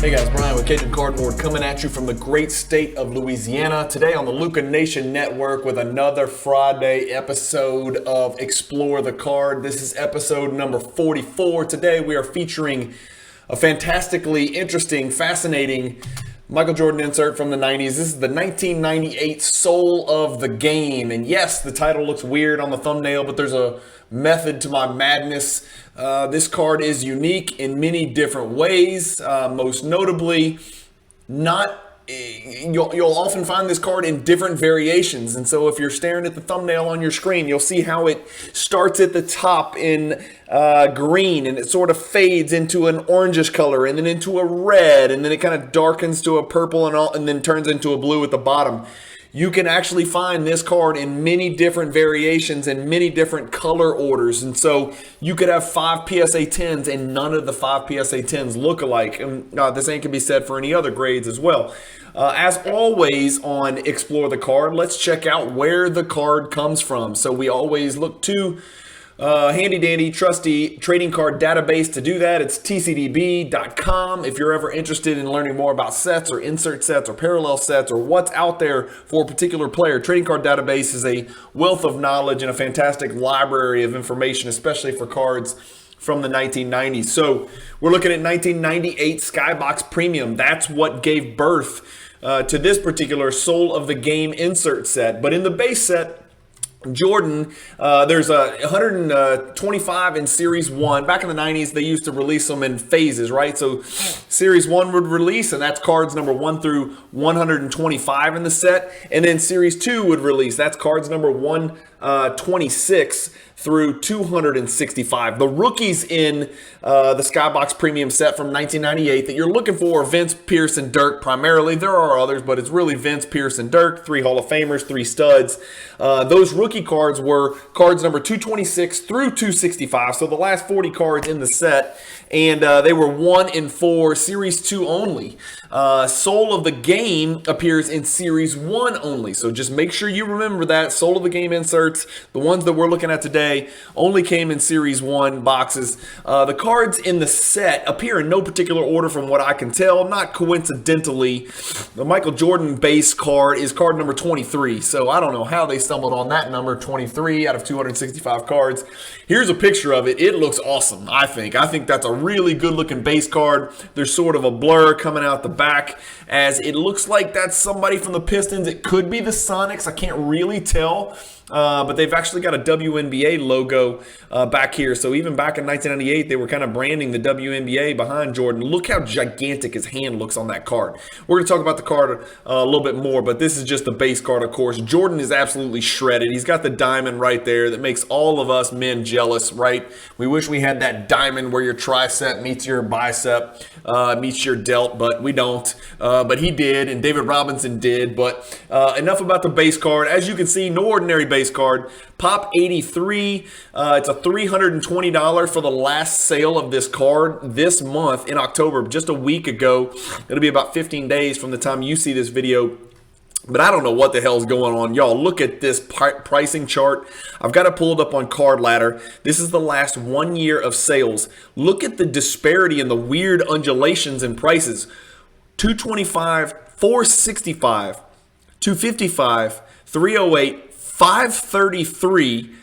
Hey guys, Brian with Cajun Cardboard coming at you from the great state of Louisiana. Today on the Luca Nation Network with another Friday episode of Explore the Card. This is episode number 44. Today we are featuring a fantastically interesting, fascinating Michael Jordan insert from the 90s. This is the 1998 Soul of the Game. And yes, the title looks weird on the thumbnail, but there's a method to my madness. This card is unique in many different ways. Most notably, you'll often find this card in different variations. And so if you're staring at the thumbnail on your screen, you'll see how it starts at the top in green, and it sort of fades into an orangish color, and then into a red, and then it kind of darkens to a purple, and then turns into a blue at the bottom. You can actually find this card in many different variations and many different color orders. And so you could have 5 PSA 10s and none of the 5 PSA 10s look alike. And the same can be said for any other grades as well. As always on Explore the Card, let's check out where the card comes from. So we always look to handy dandy trusty trading card database to do that. It's tcdb.com. If you're ever interested in learning more about sets or insert sets or parallel sets or what's out there for a particular player, trading card database is a wealth of knowledge and a fantastic library of information, especially for cards from the 1990s. So we're looking at 1998 Skybox Premium. That's what gave birth to this particular Soul of the Game insert set. But in the base set, Jordan, there's 125 in Series 1. Back in the 90s, they used to release them in phases, right? So Series 1 would release, and that's cards number 1 through 125 in the set. And then Series 2 would release. That's cards number 126 through 265. The rookies in the Skybox Premium set from 1998 that you're looking for are Vince, Pierce, and Dirk primarily. There are others, but it's really Vince, Pierce, and Dirk, 3 Hall of Famers, 3 studs. Those rookie cards were cards number 226 through 265, so the last 40 cards in the set, and they were 1 in 4, Series 2 only. Soul of the Game appears in Series 1 only, so just make sure you remember that. Soul of the Game inserts, the ones that we're looking at today, only came in Series 1 boxes. The cards in the set appear in no particular order from what I can tell. Not coincidentally, the Michael Jordan base card is card number 23, so I don't know how they stumbled on that number, 23 out of 265 cards. Here's a picture of it. It looks awesome, I think. I think that's a really good looking base card. There's sort of a blur coming out the back as it looks like that's somebody from the Pistons. It could be the Sonics. I can't really tell. But they've actually got a WNBA logo back here. So even back in 1998, they were kind of branding the WNBA behind Jordan. Look how gigantic his hand looks on that card. We're going to talk about the card a little bit more, but this is just the base card, of course. Jordan is absolutely shredded. He's got the diamond right there that makes all of us men jealous, right? We wish we had that diamond where your tricep meets your bicep, meets your delt, but we don't. But he did, and David Robinson did. But enough about the base card. As you can see, no ordinary base card. Pop 83. It's a $320 for the last sale of this card this month in October, just a week ago. It'll be about 15 days from the time you see this video. But I don't know what the hell's going on. Y'all, look at this pricing chart. I've got it pulled up on Card Ladder. This is the last 1 year of sales. Look at the disparity and the weird undulations in prices. 225, 465, 255, 308, 533,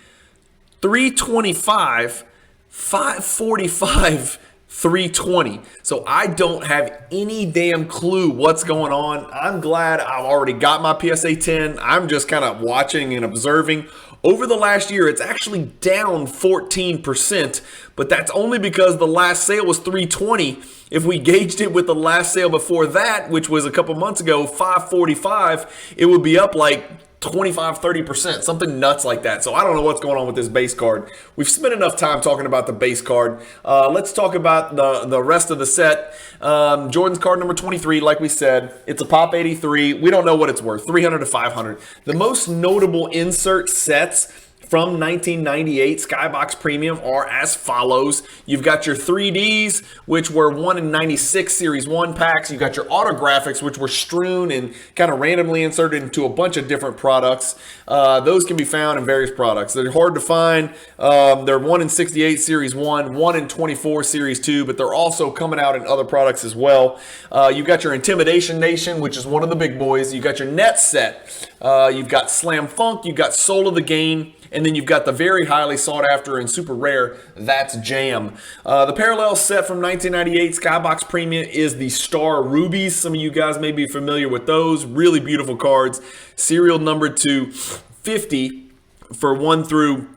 325, 545, 320. So I don't have any damn clue what's going on. I'm glad I've already got my PSA 10. I'm just kind of watching and observing. Over the last year, it's actually down 14%, but that's only because the last sale was 320. If we gauged it with the last sale before that, which was a couple months ago, 545, it would be up like 25-30%, something nuts like that. So I don't know what's going on with this base card. We've spent enough time talking about the base card. Let's talk about the rest of the set. Jordan's card number 23, like we said, it's a Pop 83. We don't know what it's worth, 300 to 500. The most notable insert sets from 1998 Skybox Premium are as follows. You've got your 3Ds, which were 1 in 96 Series 1 packs. You've got your autographics, which were strewn and kind of randomly inserted into a bunch of different products. Those can be found in various products. They're hard to find. They're 1 in 68 Series 1, 1 in 24 Series 2, but they're also coming out in other products as well. You've got your Intimidation Nation, which is one of the big boys. You've got your Net set. You've got Slam Funk. You've got Soul of the Game. And then you've got the very highly sought after and super rare, That's Jam. The parallel set from 1998 Skybox Premium is the Star Rubies. Some of you guys may be familiar with those. Really beautiful cards. Serial numbered to 50 for 1 through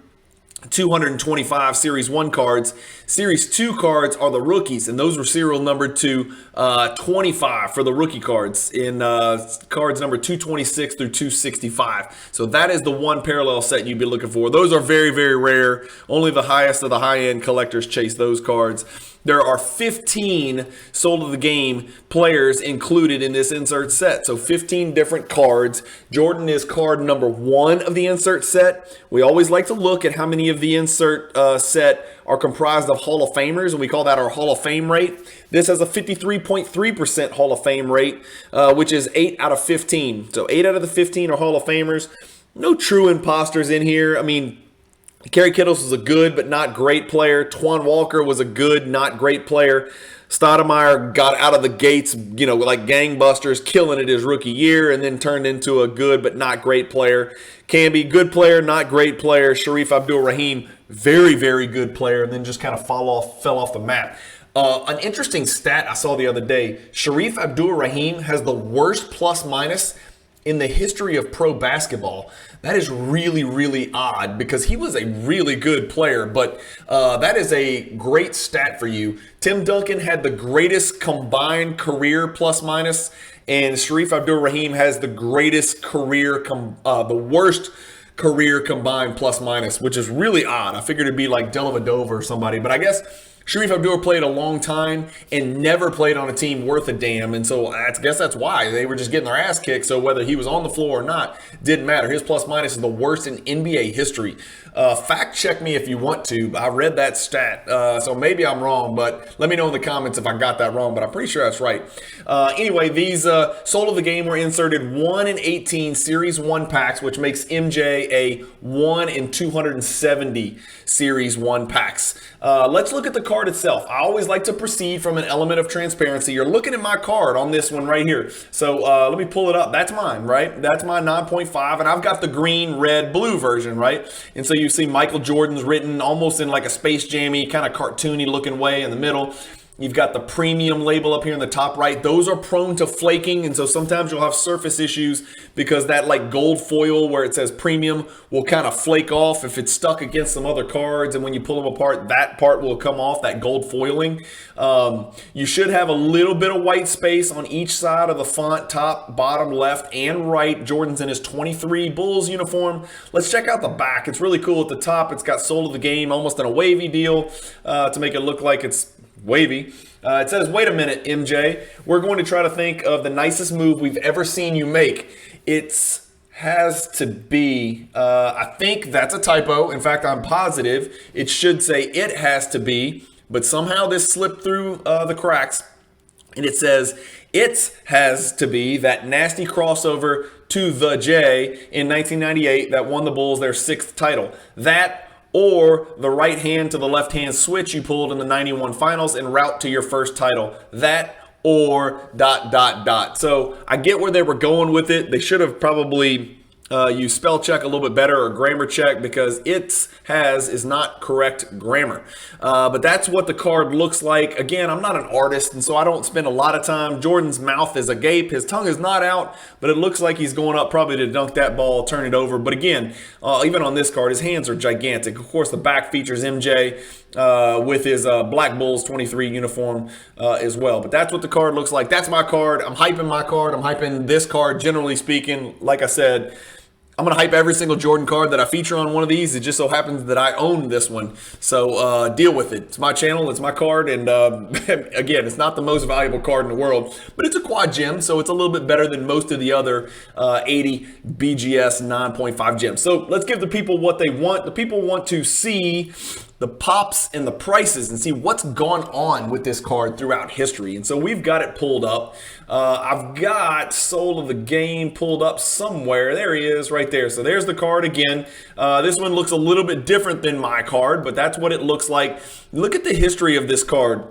225 Series 1 cards. Series 2 cards are the rookies, and those were serial numbered to 25 for the rookie cards in cards number 226 through 265. So that is the one parallel set you'd be looking for. Those are very, very rare. Only the highest of the high-end collectors chase those cards. There are 15 Soul of the Game players included in this insert set. So 15 different cards. Jordan is card number 1 of the insert set. We always like to look at how many of the insert set are comprised of Hall of Famers, and we call that our Hall of Fame rate. This has a 53.3% Hall of Fame rate, which is 8 out of 15. So 8 out of the 15 are Hall of Famers. No true imposters in here. I mean, Kerry Kittles was a good but not great player. Twan Walker was a good, not great player. Stoudemire got out of the gates, like gangbusters, killing it his rookie year, and then turned into a good but not great player. Camby, good player, not great player. Sharif Abdul-Rahim, very, very good player, and then just kind of fell off the map. An interesting stat I saw the other day, Sharif Abdul-Rahim has the worst plus-minus in the history of pro basketball. That is really, really odd because he was a really good player, but that is a great stat for you. Tim Duncan had the greatest combined career plus minus, and Sharif Abdul-Rahim has the greatest career, the worst career combined plus minus, which is really odd. I figured it'd be like Dellavedova or somebody, but I guess Sharif Abdul played a long time and never played on a team worth a damn, and so I guess that's why they were just getting their ass kicked. So whether he was on the floor or not didn't matter. His plus minus is the worst in NBA history. Fact check me if you want to. I read that stat, so maybe I'm wrong, but let me know in the comments if I got that wrong, but I'm pretty sure that's right. Anyway, these Soul of the Game were inserted 1 in 18 Series 1 packs, which makes MJ a 1 in 270 Series 1 packs. Let's look at the card itself. I always like to proceed from an element of transparency. You're looking at my card on this one right here. So let me pull it up. That's mine, right? That's my 9.5, and I've got the green, red, blue version, right? And so you see Michael Jordan's written almost in like a Space Jam-y, kind of cartoony looking way in the middle. You've got the premium label up here in the top right. Those are prone to flaking, and so sometimes you'll have surface issues because that like gold foil where it says premium will kind of flake off if it's stuck against some other cards, and when you pull them apart, that part will come off, that gold foiling. You should have a little bit of white space on each side of the font, top, bottom, left, and right. Jordan's in his 23 Bulls uniform. Let's check out the back. It's really cool at the top. It's got Soul of the Game, almost in a wavy deal to make it look like it's wavy. It says, wait a minute, MJ. We're going to try to think of the nicest move we've ever seen you make. It has to be, I think that's a typo. In fact, I'm positive it should say it has to be, but somehow this slipped through the cracks. And it says, it has to be that nasty crossover to the J in 1998 that won the Bulls their 6th title. That or the right hand to the left hand switch you pulled in the 91 finals en route to your first title. That or ... So I get where they were going with it. They should have probably used spell check a little bit better or grammar check because is not correct grammar. But that's what the card looks like. Again, I'm not an artist, and so I don't spend a lot of time. Jordan's mouth is agape. His tongue is not out, but it looks like he's going up probably to dunk that ball, turn it over. But again, even on this card, his hands are gigantic. Of course, the back features MJ with his Black Bulls 23 uniform as well. But that's what the card looks like. That's my card. I'm hyping my card. I'm hyping this card, generally speaking. Like I said, I'm going to hype every single Jordan card that I feature on one of these. It just so happens that I own this one. So deal with it. It's my channel. It's my card. And again, it's not the most valuable card in the world, but it's a quad gem. So it's a little bit better than most of the other 80 BGS 9.5 gems. So let's give the people what they want. The people want to see the pops and the prices and see what's gone on with this card throughout history. And so we've got it pulled up. I've got Soul of the Game pulled up somewhere. There he is right there. So there's the card again. This one looks a little bit different than my card, but that's what it looks like. Look at the history of this card.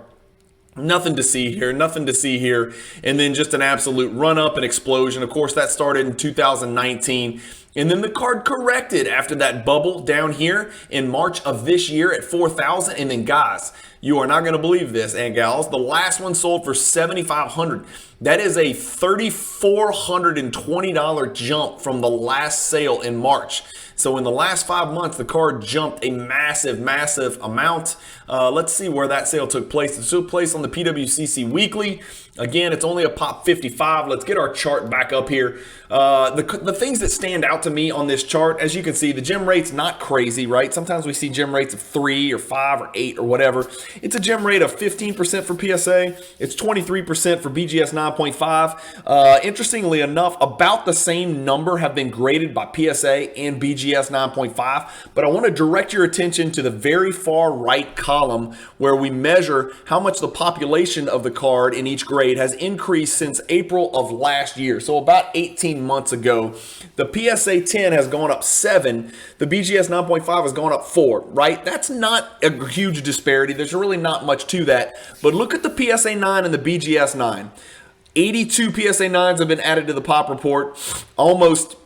Nothing to see here, nothing to see here. And then just an absolute run up and explosion. Of course, that started in 2019. And then the card corrected after that bubble down here in March of this year at 4,000. And then guys, you are not going to believe this, and gals, the last one sold for $7,500. That is a $3,420 jump from the last sale in March. So in the last 5 months, the card jumped a massive, massive amount. Let's see where that sale took place. It took place on the PWCC Weekly. Again, it's only a pop 55. Let's get our chart back up here. The things that stand out to me on this chart, as you can see, the gem rate's not crazy, right? Sometimes we see gem rates of 3 or 5 or 8 or whatever. It's a gem rate of 15% for PSA. It's 23% for BGS 9.5. Interestingly enough, about the same number have been graded by PSA and BGS 9.5. But I want to direct your attention to the very far right column where we measure how much the population of the card in each grade has increased since April of last year. So about 18 months ago, the PSA 10 has gone up 7. The BGS 9.5 has gone up 4, right? That's not a huge disparity. There's really not much to that. But look at the PSA 9 and the BGS 9. 82 PSA 9s have been added to the pop report. Almost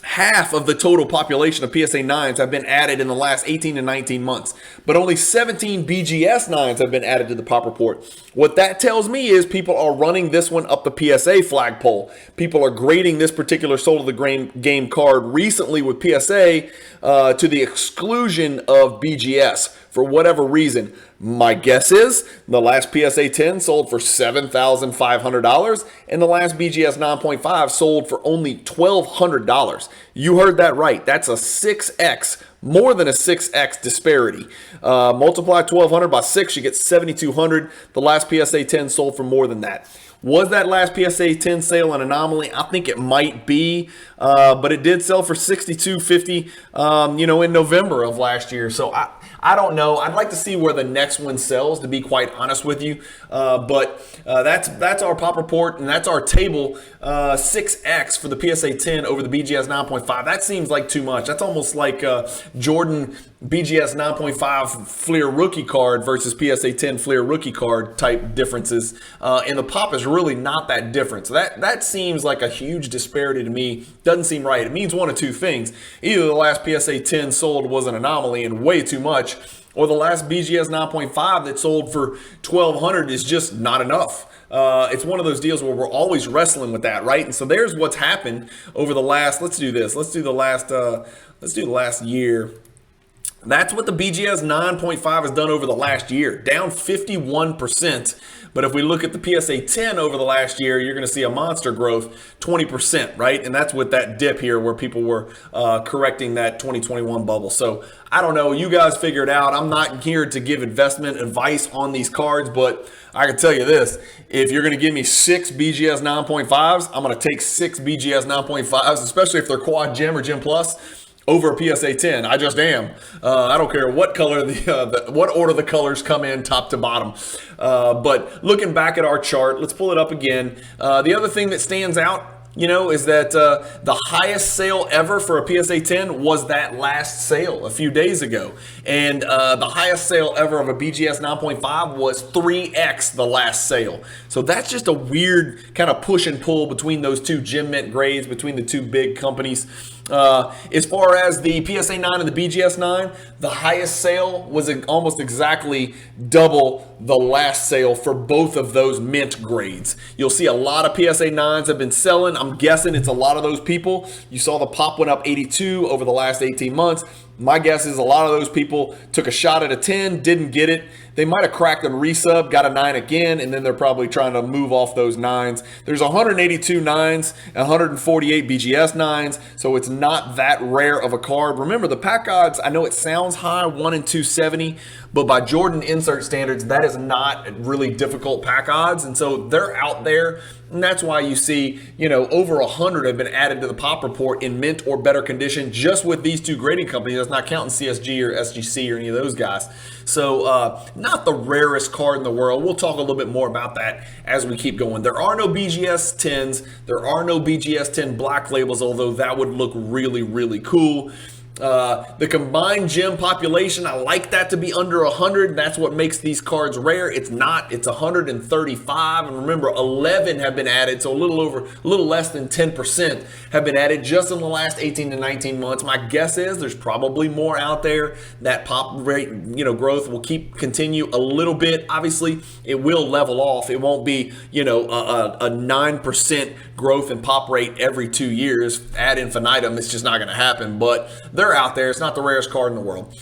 half of the total population of PSA 9s have been added in the last 18 to 19 months, but only 17 BGS 9s have been added to the pop report. What that tells me is people are running this one up the PSA flagpole. People are grading this particular Soul of the Game card recently with PSA to the exclusion of BGS for whatever reason. My guess is the last PSA 10 sold for $7,500 and the last BGS 9.5 sold for only $1,200. You heard that right. That's a 6x, more than a 6x disparity. Multiply 1,200 by 6, you get 7,200. The last PSA 10 sold for more than that. Was that last PSA 10 sale an anomaly? I think it might be, but it did sell for $6,250, in November of last year. So I don't know. I'd like to see where the next one sells, to be quite honest with you. But that's our pop report, and that's our table. 6x for the PSA 10 over the BGS 9.5. That seems like too much. That's almost like Jordan BGS 9.5 Fleer rookie card versus PSA 10 Fleer rookie card type differences. And the pop is really not that different. So that seems like a huge disparity to me. Doesn't seem right. It means one of two things. Either the last PSA 10 sold was an anomaly and way too much, or the last BGS 9.5 that sold for $1,200 is just not enough. It's one of those deals where we're always wrestling with that, right? And so there's what's happened over the last, let's do the last year. That's what the BGS 9.5 has done over the last year, down 51%. But if we look at the PSA 10 over the last year, you're going to see a monster growth, 20%, right? And that's with that dip here where people were correcting that 2021 bubble. So I don't know. You guys figure it out. I'm not here to give investment advice on these cards, but I can tell you this. If you're going to give me 6 BGS 9.5s, I'm going to take 6 BGS 9.5s, especially if they're quad gem or gem plus, over a PSA 10. I just am. I don't care what color what order the colors come in, top to bottom. But looking back at our chart, let's pull it up again. The other thing that stands out, is that the highest sale ever for a PSA 10 was that last sale a few days ago. And the highest sale ever of a BGS 9.5 was 3x the last sale. So that's just a weird kind of push and pull between those two gem mint grades, between the two big companies. As far as the PSA 9 and the BGS 9, the highest sale was almost exactly double the last sale for both of those mint grades. You'll see a lot of PSA 9s have been selling. I'm guessing it's a lot of those people. You saw the pop went up 82 over the last 18 months. My guess is a lot of those people took a shot at a 10, didn't get it. They might have cracked a resub, got a 9 again, and then they're probably trying to move off those 9s. There's 182 9s and 148 BGS 9s, so it's not that rare of a card. Remember, the pack odds, I know it sounds high, 1 in 270, but by Jordan insert standards, that is not really difficult pack odds, and so they're out there. And that's why you see, over 100 have been added to the Pop Report in mint or better condition just with these two grading companies. That's not counting CSG or SGC or any of those guys. So not the rarest card in the world. We'll talk a little bit more about that as we keep going. There are no BGS 10s. There are no BGS 10 black labels, although that would look really, really cool. The combined gem population, I like that to be under 100. That's what makes these cards rare. It's not. It's 135. And remember, 11 have been added, so a little less than 10% have been added just in the last 18 to 19 months. My guess is there's probably more out there. That pop rate, growth will continue a little bit. Obviously, it will level off. It won't be, a 9% growth in pop rate every 2 years ad infinitum. It's just not going to happen. But they're out there. It's not the rarest card in the world.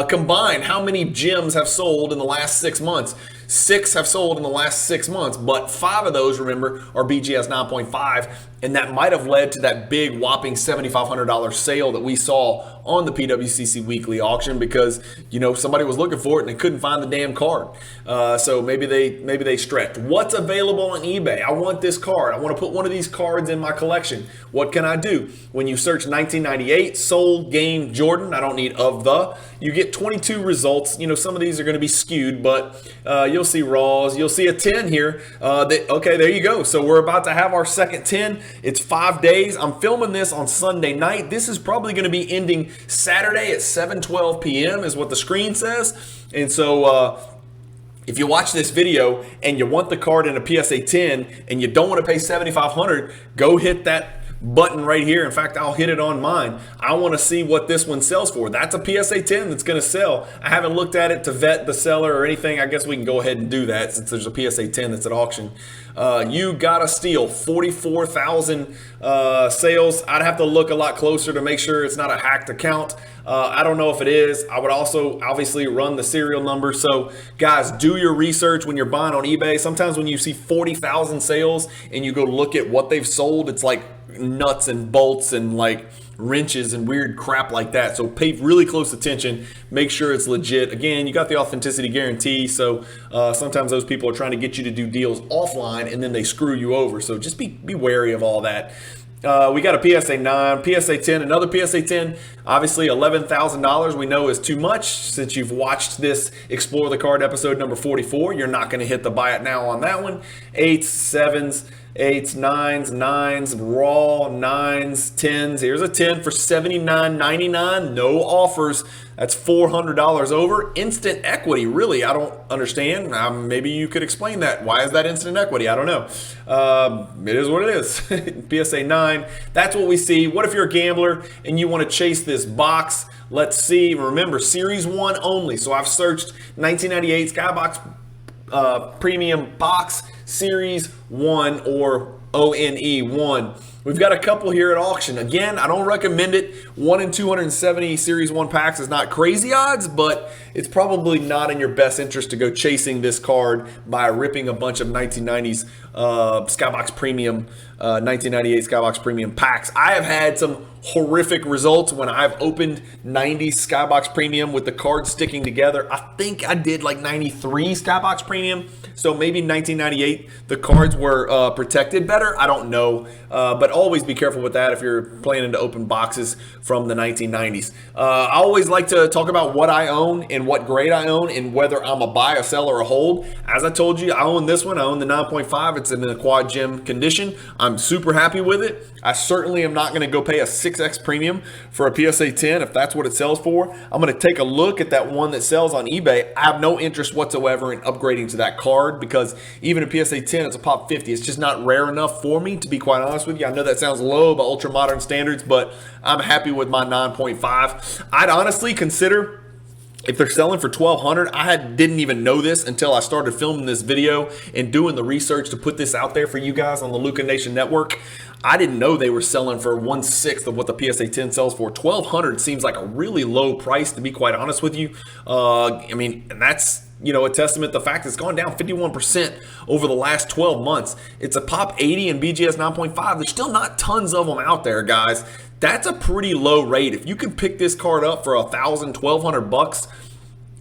Combined, how many gems have sold in the last 6 months? 6 have sold in the last 6 months, but 5 of those, remember, are BGS 9.5, and that might have led to that big whopping $7,500 sale that we saw on the PWCC weekly auction because, somebody was looking for it and they couldn't find the damn card. So maybe they stretched. What's available on eBay? I want this card. I want to put one of these cards in my collection. What can I do? When you search 1998 sold game Jordan, I don't need you get 22 results. Some of these are going to be skewed, but you'll see raws. You'll see a 10 here. Okay, there you go. So we're about to have our second 10. It's 5 days. I'm filming this on Sunday night. This is probably going to be ending Saturday at 7:12 p.m. is what the screen says. And so if you watch this video and you want the card in a PSA 10 and you don't want to pay $7,500, go hit that button right here. In fact, I'll hit it on mine. I want to see what this one sells for. That's a PSA 10 that's going to sell. I haven't looked at it to vet the seller or anything. I guess we can go ahead and do that since there's a PSA 10 that's at auction. You got a steal. 44,000 sales. I'd have to look a lot closer to make sure it's not a hacked account. I don't know if it is. I would also obviously run the serial number. So guys, do your research when you're buying on eBay. Sometimes when you see 40,000 sales and you go look at what they've sold, it's like nuts and bolts and like wrenches and weird crap like that. So pay really close attention. Make sure it's legit. Again, you got the authenticity guarantee. So sometimes those people are trying to get you to do deals offline and then they screw you over. So just be wary of all that. We got a PSA 9, PSA 10, another PSA 10. Obviously, $11,000 we know is too much. Since you've watched this Explore the Card episode number 44, you're not going to hit the buy it now on that one. 8s, 7s, 8s, 9s, 9s, raw 9s, 10s. Here's a 10 for $79.99. No offers. That's $400 over. Instant equity, really, I don't understand. Maybe you could explain that. Why is that instant equity? I don't know. It is what it is. PSA 9, that's what we see. What if you're a gambler and you want to chase this box? Let's see. Remember, Series 1 only. So I've searched 1998 Skybox Premium Box Series 1 or ONE 1. We've got a couple here at auction. Again, I don't recommend it. 1 in 270 Series 1 packs is not crazy odds, but it's probably not in your best interest to go chasing this card by ripping a bunch of 1990s Skybox Premium, 1998 Skybox Premium packs. I have had some horrific results when I've opened 90s Skybox Premium with the cards sticking together. I think I did like 93 Skybox Premium, so maybe 1998 the cards were protected better. I don't know, but always be careful with that if you're planning to open boxes from the 1990s. I always like to talk about what I own and what grade I own and whether I'm a buy, a sell, or a hold. As I told you, I own this one. I own the 9.5. It's in a quad gem condition. I'm super happy with it. I certainly am not going to go pay a 6x premium for a PSA 10 if that's what it sells for. I'm going to take a look at that one that sells on eBay. I have no interest whatsoever in upgrading to that card because even a PSA 10, it's a pop 50. It's just not rare enough for me, to be quite honest with you. I know that sounds low by ultra modern standards, but I'm happy with my 9.5. I'd honestly consider, if they're selling for $1,200, I didn't even know this until I started filming this video and doing the research to put this out there for you guys on the Luca Nation Network. I didn't know they were selling for 1/6 of what the PSA 10 sells for. $1,200 seems like a really low price, to be quite honest with you. I mean, and that's a testament to the fact it's gone down 51% over the last 12 months. It's a pop 80 and BGS 9.5. There's still not tons of them out there, guys. That's a pretty low rate. If you can pick this card up for $1,000, $1,200,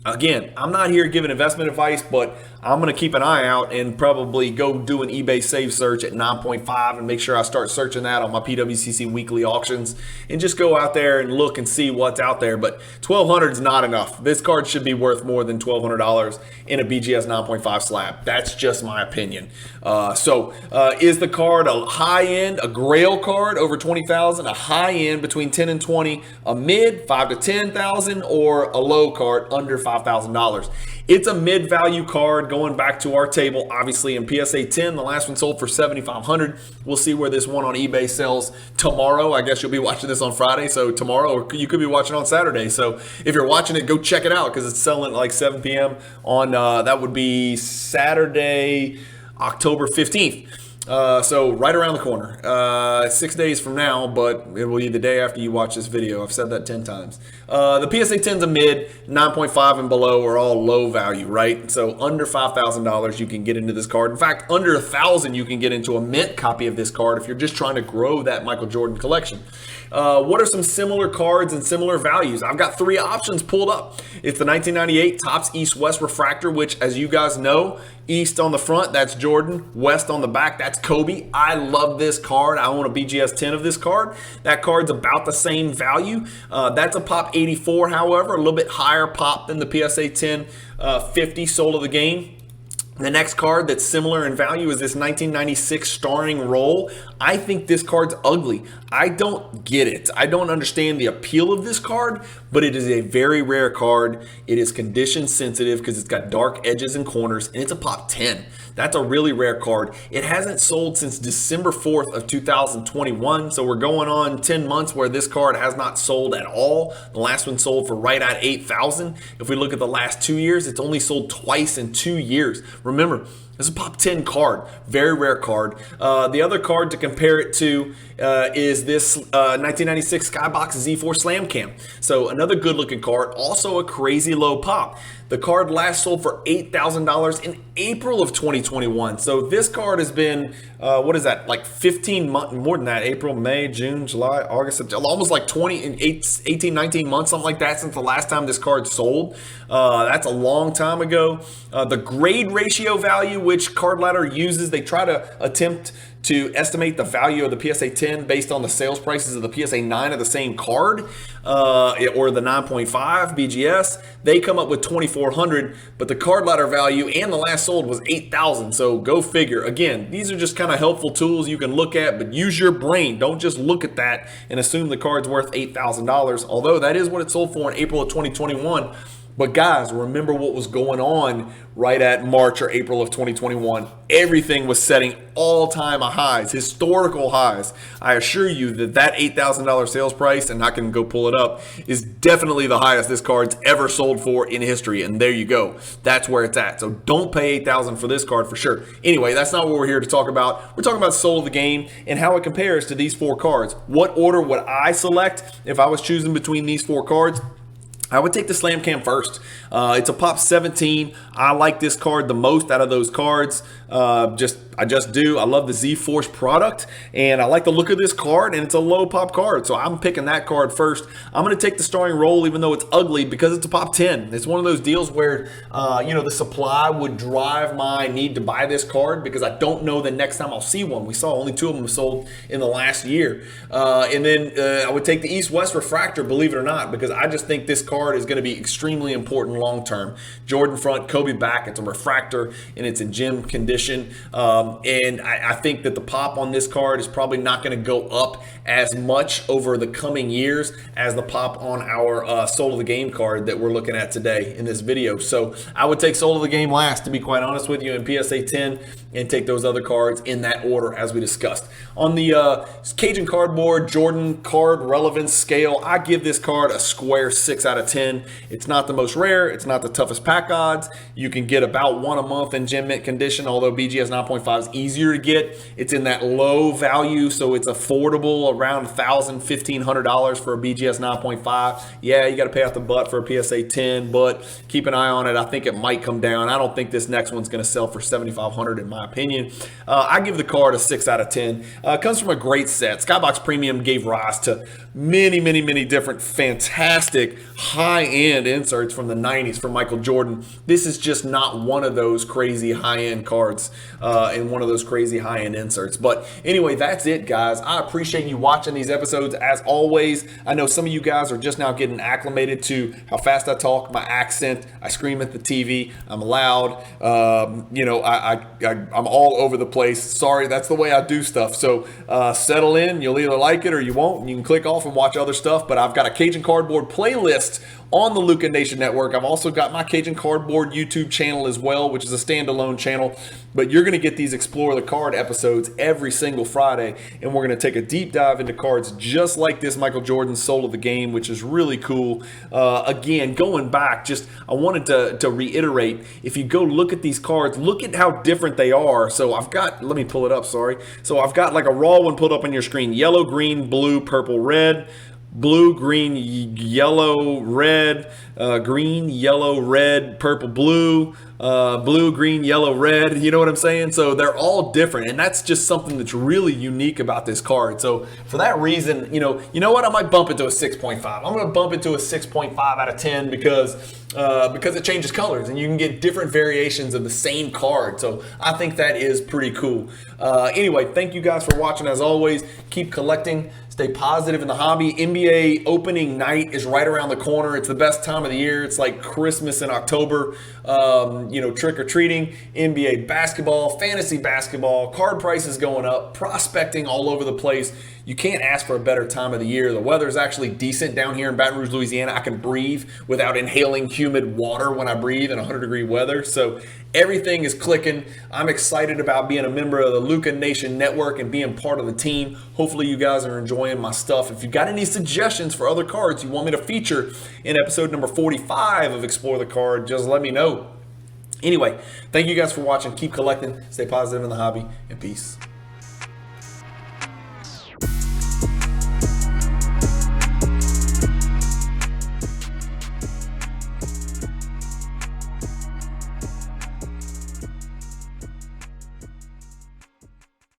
again, I'm not here giving investment advice, but I'm going to keep an eye out and probably go do an eBay save search at 9.5 and make sure I start searching that on my PWCC weekly auctions and just go out there and look and see what's out there. But $1,200 is not enough. This card should be worth more than $1,200 in a BGS 9.5 slab. That's just my opinion. Is the card a high end, a grail card over 20,000, a high end between 10 and 20, a mid 5 to 10,000, or a low card under $5,000? It's a mid-value card going back to our table, obviously in PSA 10. The last one sold for $7,500. We'll see where this one on eBay sells tomorrow. I guess you'll be watching this on Friday, so tomorrow, or you could be watching on Saturday. So if you're watching it, go check it out because it's selling at like 7 p.m. on, that would be Saturday, October 15th. So right around the corner, 6 days from now, but it will be the day after you watch this video. I've said that 10 times. The PSA 10's a mid, 9.5 and below are all low value, right? So under $5,000, you can get into this card. In fact, under $1,000, you can get into a mint copy of this card if you're just trying to grow that Michael Jordan collection. What are some similar cards and similar values? I've got 3 options pulled up. It's the 1998 Topps East-West Refractor, which, as you guys know, East on the front, that's Jordan. West on the back, that's Kobe. I love this card. I own a BGS 10 of this card. That card's about the same value. That's a pop 84, however, a little bit higher pop than the PSA 10 50 soul of the game. The next card that's similar in value is this 1996 Starring Roll. I think this card's ugly. I don't get it. I don't understand the appeal of this card, but it is a very rare card. It is condition sensitive because it's got dark edges and corners, and it's a pop 10. That's a really rare card. It hasn't sold since December 4th of 2021, so we're going on 10 months where this card has not sold at all. The last one sold for right at $8,000. If we look at the last 2 years, it's only sold twice in 2 years. Remember, it's a pop 10 card, very rare card. The other card to compare it to is this 1996 Skybox Z4 Slam Cam. So another good looking card, also a crazy low pop. The card last sold for $8,000 in April of 2021. So this card has been, what is that, like 15 months, more than that, April, May, June, July, August, September, almost like 18, 19 months, something like that since the last time this card sold. That's a long time ago. The grade ratio value, which Card Ladder uses, they try to attempt to estimate the value of the PSA 10 based on the sales prices of the PSA 9 of the same card, or the 9.5 BGS. They come up with 2,400, but the Card Ladder value and the last sold was 8,000. So go figure. Again, these are just kind of helpful tools you can look at, but use your brain. Don't just look at that and assume the card's worth $8,000, although that is what it sold for in April of 2021. But guys, remember what was going on right at March or April of 2021. Everything was setting all-time highs, historical highs. I assure you that $8,000 sales price, and I can go pull it up, is definitely the highest this card's ever sold for in history. And there you go. That's where it's at. So don't pay $8,000 for this card for sure. Anyway, that's not what we're here to talk about. We're talking about soul of the game and how it compares to these 4 cards. What order would I select if I was choosing between these 4 cards? I would take the Slam Cam first. It's a pop 17. I like this card the most out of those cards. I just do. I love the Z-Force product, and I like the look of this card, and it's a low pop card, so I'm picking that card first. I'm going to take the Starring Roll, even though it's ugly, because it's a pop 10. It's one of those deals where, the supply would drive my need to buy this card because I don't know the next time I'll see one. We saw only 2 of them sold in the last year. And then I would take the East-West Refractor, believe it or not, because I just think this card is going to be extremely important long-term. Jordan front, Kobe back. It's a refractor, and it's in gem condition. And I think that the pop on this card is probably not going to go up as much over the coming years as the pop on our Soul of the Game card that we're looking at today in this video. So I would take Soul of the Game last, to be quite honest with you, in PSA 10, and take those other cards in that order as we discussed. On the Cajun Cardboard Jordan card relevance scale, I give this card a square 6 out of 10. It's not the most rare. It's not the toughest pack odds. You can get about 1 a month in gem mint condition, although though BGS 9.5 is easier to get. It's in that low value, so it's affordable, around $1,000, $1,500 for a BGS 9.5. Yeah, you got to pay out the butt for a PSA 10, but keep an eye on it. I think it might come down. I don't think this next one's going to sell for $7,500 in my opinion. I give the card a 6 out of 10. It comes from a great set. Skybox Premium gave rise to many different fantastic high-end inserts from the 90s from Michael Jordan. This is just not one of those crazy high-end cards and one of those crazy high-end inserts. But anyway, that's it, guys. I appreciate you watching these episodes as always. I know some of you guys are just now getting acclimated to how fast I talk, my accent. I scream at the TV. I'm loud. I'm all over the place. Sorry, that's the way I do stuff. So settle in. You'll either like it or you won't. You can click off and watch other stuff. But I've got a Cajun Cardboard playlist on the Luca Nation Network. I've also got my Cajun Cardboard YouTube channel as well, which is a standalone channel. But you're going to get these Explore the Card episodes every single Friday, and we're going to take a deep dive into cards just like this Michael Jordan Soul of the Game, which is really cool. Again, going back, I wanted to reiterate, if you go look at these cards, look at how different they are. So let me pull it up, sorry. So I've got like a raw one pulled up on your screen: yellow, green, blue, purple, red. Blue, green, yellow, red, green, yellow, red, purple, blue, blue, green, yellow, red. You know what I'm saying? So they're all different, and that's just something that's really unique about this card. So for that reason, you know what? I might bump it to a 6.5. I'm going to bump it to a 6.5 out of 10 because it changes colors, and you can get different variations of the same card. So I think that is pretty cool. Anyway, thank you guys for watching. As always, keep collecting. Stay positive in the hobby. NBA opening night is right around the corner. It's the best time of the year. It's like Christmas in October. Trick-or-treating, NBA basketball, fantasy basketball, card prices going up, prospecting all over the place. You can't ask for a better time of the year. The weather is actually decent down here in Baton Rouge, Louisiana. I can breathe without inhaling humid water when I breathe in 100-degree weather. So everything is clicking. I'm excited about being a member of the Luca Nation Network and being part of the team. Hopefully you guys are enjoying my stuff. If you got any suggestions for other cards you want me to feature in episode number 45 of Explore the Card, just let me know. Anyway, thank you guys for watching. Keep collecting. Stay positive in the hobby, and peace.